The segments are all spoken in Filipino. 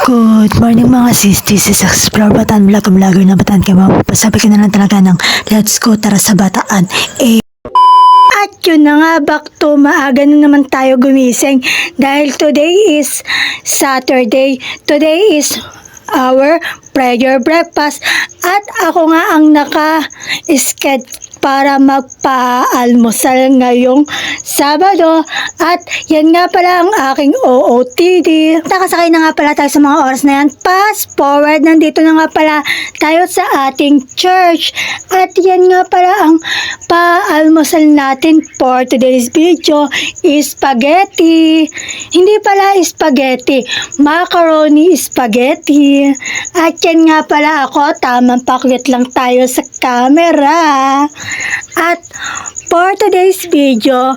Good morning mga sis, this is Explore Bataan Vlogger na Bataan kayo. Pasabi ka na lang talaga ng let's go, tara sa Bataan. At yun na nga, back to maaga na naman tayo gumising dahil today is Saturday. Today is our prayer breakfast at ako nga ang naka-schedule para magpa-almusal ngayong Sabado. At yan nga pala ang aking OOTD. Nakasakay na nga pala tayo sa mga oras na yan. Fast forward, nandito na nga pala tayo sa ating church. At yan nga pala ang pa-almusal natin for today's video is spaghetti. Hindi pala spaghetti, macaroni spaghetti. At yan nga pala ako, tamang pakyut lang tayo sa camera. At for today's video,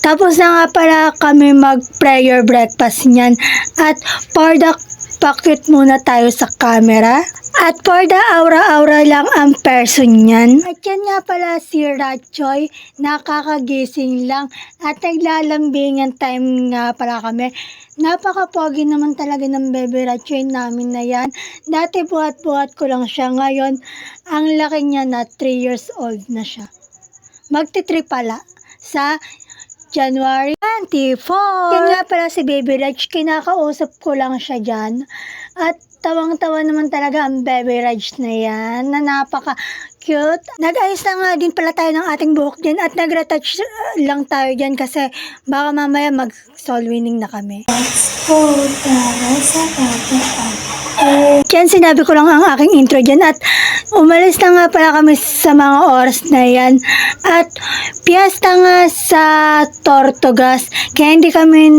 tapos na nga pala kami mag-prayer breakfast niyan. At for the pakyut muna tayo sa camera. At for the aura-aura lang ang person niyan. At yan nga pala si Ratchoy, nakakagising lang. At naglalambingan time nga pala kami. Napaka-pogi naman talaga ng baby Ratchoy namin na yan. Dati buhat-buhat ko lang siya. Ngayon, ang laki niya na 3 years old na siya. Magti-3 pala sa January 24. Yan nga pala si Baby Raj, kinakausap ko lang siya dyan. At tawang-tawa naman talaga ang Baby Raj na yan, na napaka-cute. Nag-ayos na nga din pala tayo ng ating buhok dyan at nag-retouch lang tayo dyan kasi baka mamaya mag-soul winning na kami. Let's go, tara sa Bataan. Yan, sinabi ko lang ang aking intro dyan at umalis na nga pala kami sa mga oras na yan. At piyesta nga sa Tortugas, kaya hindi kami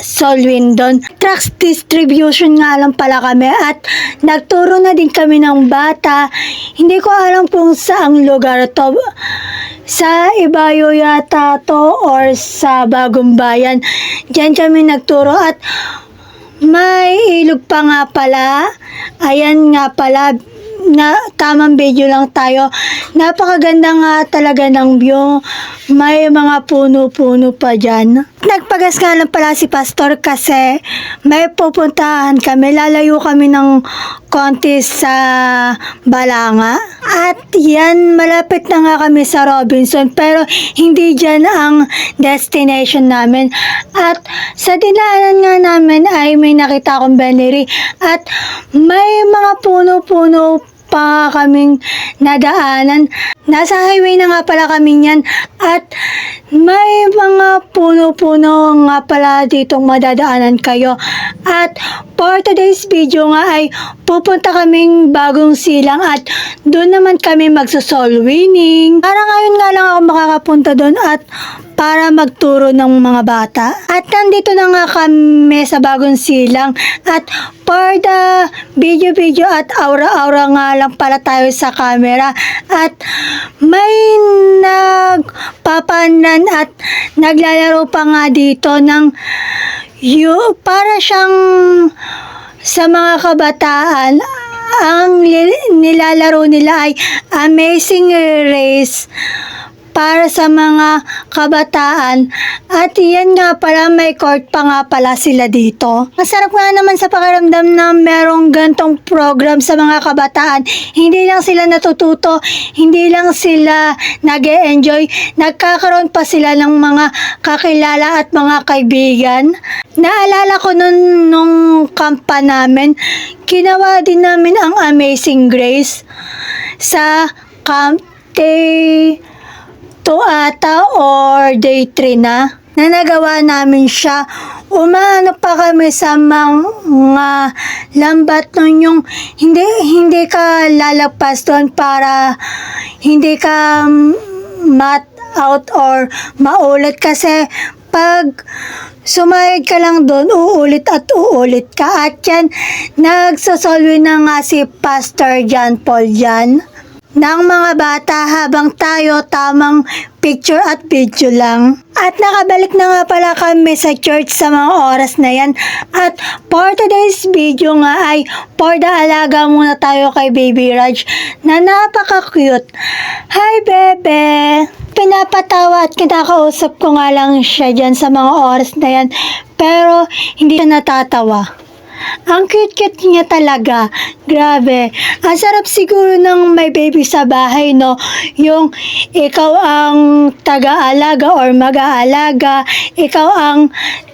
solwin doon. Trucks distribution nga lang pala kami at nagturo na din kami ng bata. Hindi ko alam kung saang lugar to. Sa Ibayo yata to or sa Bagong Bayan. Diyan kami nagturo at may ilog pa nga pala. Ayan nga pala, na tamang video lang tayo. Napakaganda nga talaga ng view. May mga puno-puno pa dyan. Nagpagas nga lang pala si Pastor kasi may pupuntahan kami. Lalayo kami ng konti sa Balanga. At yan, malapit na nga kami sa Robinson. Pero hindi dyan ang destination namin. At sa dinaanan nga namin ay may nakita akong Beneri. At may mga puno-puno pa kaming nadaanan. Nasa highway na nga pala kami niyan at may mga puno-puno nga pala ditong madadaanan kayo. At for today's video nga ay pupunta kaming Bagong Silang at doon naman kami magso-soul winning. Para ngayon nga lang ako makakapunta doon at para magturo ng mga bata. At nandito na nga kami sa Bagong Silang at for the video at aura-aura nga lang pala tayo sa camera. At may nagpapandan at naglalaro pa nga dito ng para siyang sa mga kabataan. Ang nilalaro nila ay Amazing Race para sa mga kabataan. At yan nga pala, may court pa nga pala sila dito. Masarap nga naman sa pakiramdam na merong gantong program sa mga kabataan. Hindi lang sila natututo, hindi lang sila nag-e-enjoy, nagkakaroon pa sila ng mga kakilala at mga kaibigan. Naalala ko nung kampa namin, ginawa din namin ang Amazing Grace sa Camp Day 2 ata or day 3 na nagawa namin siya. Umano pa kami sa mga lambat nun, yung hindi ka lalagpas doon para hindi ka mat out or maulit kasi pag sumayad ka lang doon, uulit at uulit ka. At yan, nagsasolve na nga si Pastor John Paul dyan. ng mga bata habang tayo tamang picture at video lang. At nakabalik na nga pala kami sa church sa mga oras na yan. At for today's video nga ay for the alaga muna tayo kay Baby Raj na napaka-cute. Hi, bebe! Pinapatawa at kinakausap ko nga lang siya dyan sa mga oras na yan. Pero hindi siya natatawa. Ang cute-cute niya talaga. Grabe. Ang sarap siguro ng may baby sa bahay, no? Yung ikaw ang taga-alaga or mag-aalaga. Ikaw ang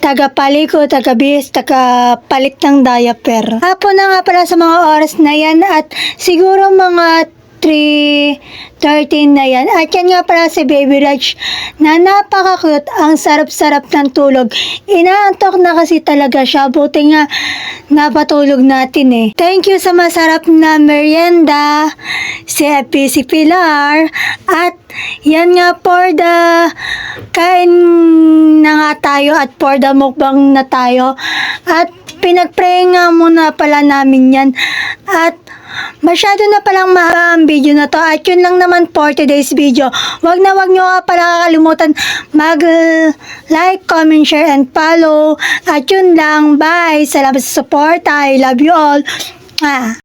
taga-paliko, taga-bihis, taga-palit ng diaper. Hapon na nga pala sa mga oras na yan at siguro mga 3:13 na yan. At yan nga pala si Baby Raj na napaka-cute. Ang sarap-sarap ng tulog. Inaantok na kasi talaga siya. Buti nga napatulog natin eh. Thank you sa masarap na merienda si FPC Pilar. At yan nga for the kain na nga tayo at for the mukbang na tayo. At pinag-pray nga muna pala namin yan. At masyado na palang mahaba ang video na to at yun lang naman for today's video. Wag nyo nga pala kakalimutan mag-like, comment, share, and follow. At yun lang. Bye! Salamat sa support. I love you all.